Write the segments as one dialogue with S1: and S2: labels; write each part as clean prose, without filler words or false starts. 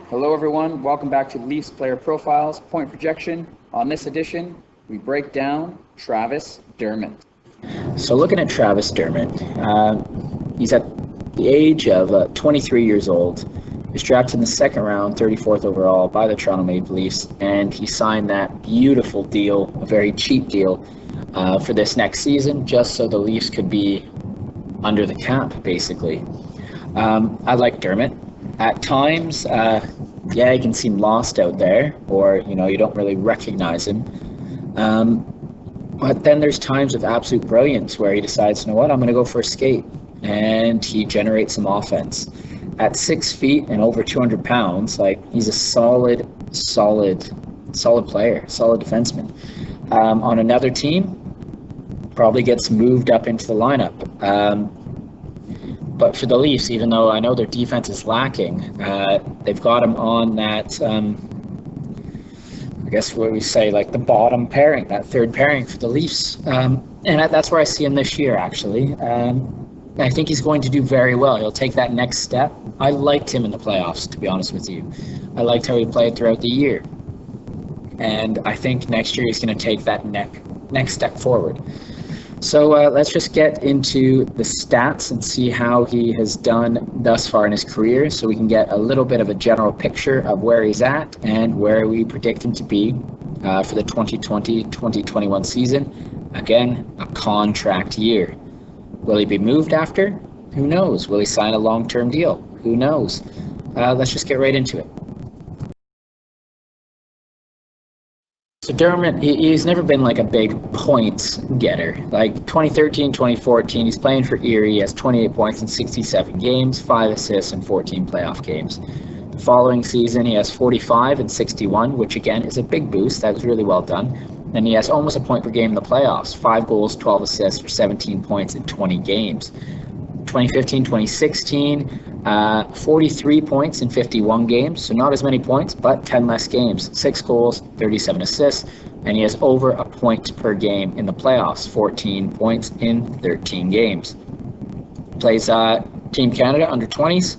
S1: Hello, everyone. Welcome back to Leafs Player Profiles Point Projection. On this edition, we break down Travis Dermott.
S2: So looking at Travis Dermott, he's at the age of 23 years old. He was drafted in the second round, 34th overall by the Toronto Maple Leafs, and he signed that beautiful deal, a very cheap deal, for this next season, just so the Leafs could be under the cap, basically. I like Dermott. At times, he can seem lost out there, or you don't really recognize him. But then there's times of absolute brilliance where he decides, you know what, I'm going to go for a skate, and he generates some offense. At 6 feet and over 200 pounds, he's a solid player, solid defenseman. On another team, probably gets moved up into the lineup. But for the Leafs, even though I know their defense is lacking, they've got him on that, I guess what we say, the bottom pairing, that third pairing for the Leafs. And that's where I see him this year, actually. I think he's going to do very well. He'll take that next step. I liked him in the playoffs, to be honest with you. I liked how he played throughout the year. And I think next year he's going to take that next step forward. So let's just get into the stats and see how he has done thus far in his career, so we can get a little bit of a general picture of where he's at and where we predict him to be for the 2020-2021 season. Again, a contract year. Will he be moved after? Who knows? Will he sign a long-term deal? Who knows? Let's just get right into it. So Dermott, he's never been a big points getter. 2013, 2014, he's playing for Erie. He has 28 points in 67 games, 5 assists in 14 playoff games. The following season, he has 45 and 61, which again is a big boost. That was really well done. And he has almost a point per game in the playoffs, 5 goals, 12 assists for 17 points in 20 games. 2015, 2016, 43 points in 51 games, so not as many points, but 10 less games, 6 goals, 37 assists, and he has over a point per game in the playoffs, 14 points in 13 games. Plays Team Canada under 20s,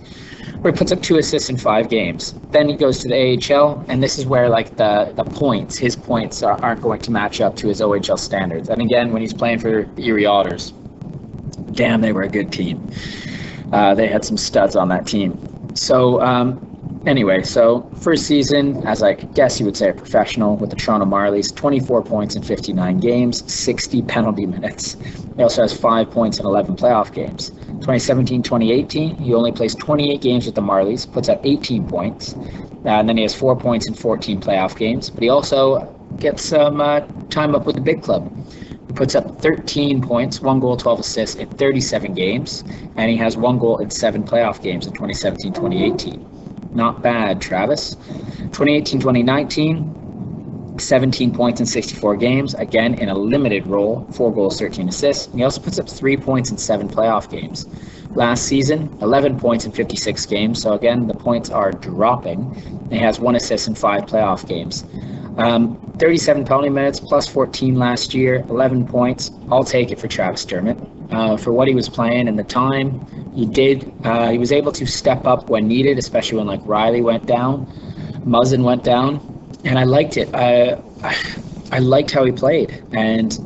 S2: where he puts up 2 assists in 5 games. Then he goes to the AHL, and this is where the points, his points aren't going to match up to his OHL standards. And again, when he's playing for the Erie Otters, damn, they were a good team. They had some studs on that team. So anyway, first season, as I guess you would say, a professional with the Toronto Marlies, 24 points in 59 games, 60 penalty minutes. He also has 5 points in 11 playoff games. 2017-2018, he only plays 28 games with the Marlies, puts up 18 points, and then he has 4 points in 14 playoff games. But he also gets some time up with the big club. He puts up 13 points, 1 goal, 12 assists in 37 games, and he has 1 goal in 7 playoff games in 2017-2018. Not bad, Travis. 2018-2019, 17 points in 64 games, again in a limited role, 4 goals, 13 assists. And he also puts up 3 points in 7 playoff games. Last season, 11 points in 56 games, so again, the points are dropping. And he has 1 assist in 5 playoff games. 37 penalty minutes, plus 14 last year, 11 points. I'll take it for Travis Dermott. For what he was playing and the time, he was able to step up when needed, especially when Riley went down, Muzzin went down, and I liked it. I liked how he played, and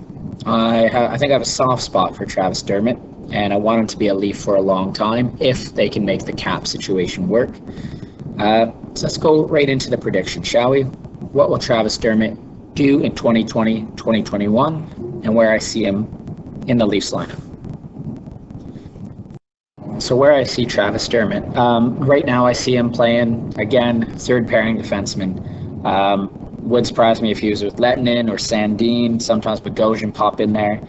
S2: I think I have a soft spot for Travis Dermott, and I want him to be a Leaf for a long time if they can make the cap situation work. So let's go right into the prediction, shall we? What will Travis Dermott do in 2020-2021, and where I see him in the Leafs lineup? So where I see Travis Dermott, right now I see him playing, again, third pairing defenseman. Would surprise me if he was with Lettinen or Sandin, sometimes Bogosian pop in there.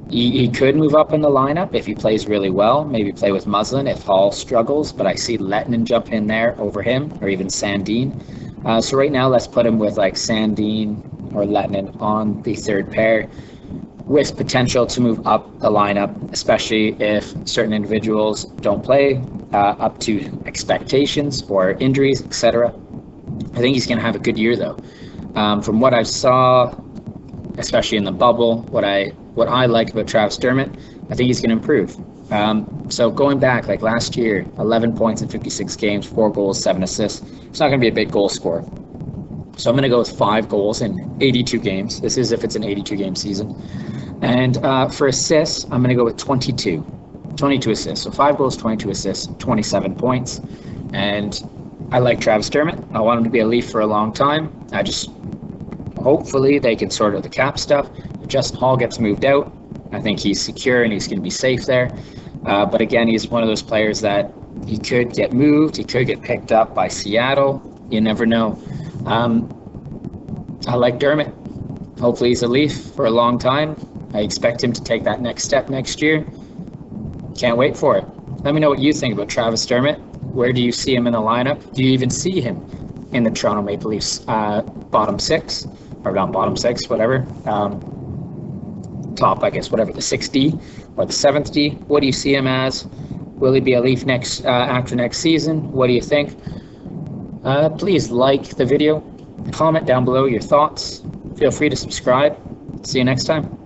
S2: He could move up in the lineup if he plays really well, maybe play with Muzzin if Hall struggles, but I see Lettinen jump in there over him, or even Sandin. So right now, let's put him with Sandin or Lettinen on the third pair, with potential to move up the lineup, especially if certain individuals don't play up to expectations or injuries, etc. I think he's going to have a good year, though. From what I saw, especially in the bubble, what I like about Travis Dermott, I think he's going to improve. So going back, like last year, 11 points in 56 games, 4 goals, 7 assists. It's not going to be a big goal scorer. So I'm going to go with 5 goals in 82 games. This is if it's an 82-game season. And for assists, I'm going to go with 22 assists. So 5 goals, 22 assists, 27 points. And I like Travis Dermott. I want him to be a Leaf for a long time. Hopefully they can sort out the cap stuff. If Justin Hall gets moved out, I think he's secure and he's going to be safe there. But again, he's one of those players that he could get moved. He could get picked up by Seattle. You never know. I like Dermott. Hopefully he's a Leaf for a long time. I expect him to take that next step next year. Can't wait for it. Let me know what you think about Travis Dermott. Where do you see him in the lineup? Do you even see him in the Toronto Maple Leafs bottom 6? Or not bottom 6, whatever. Top, I guess, whatever, the 6th D or the 7th D. What do you see him as? Will he be a Leaf after next season? What do you think? Please like the video. Comment down below your thoughts. Feel free to subscribe. See you next time.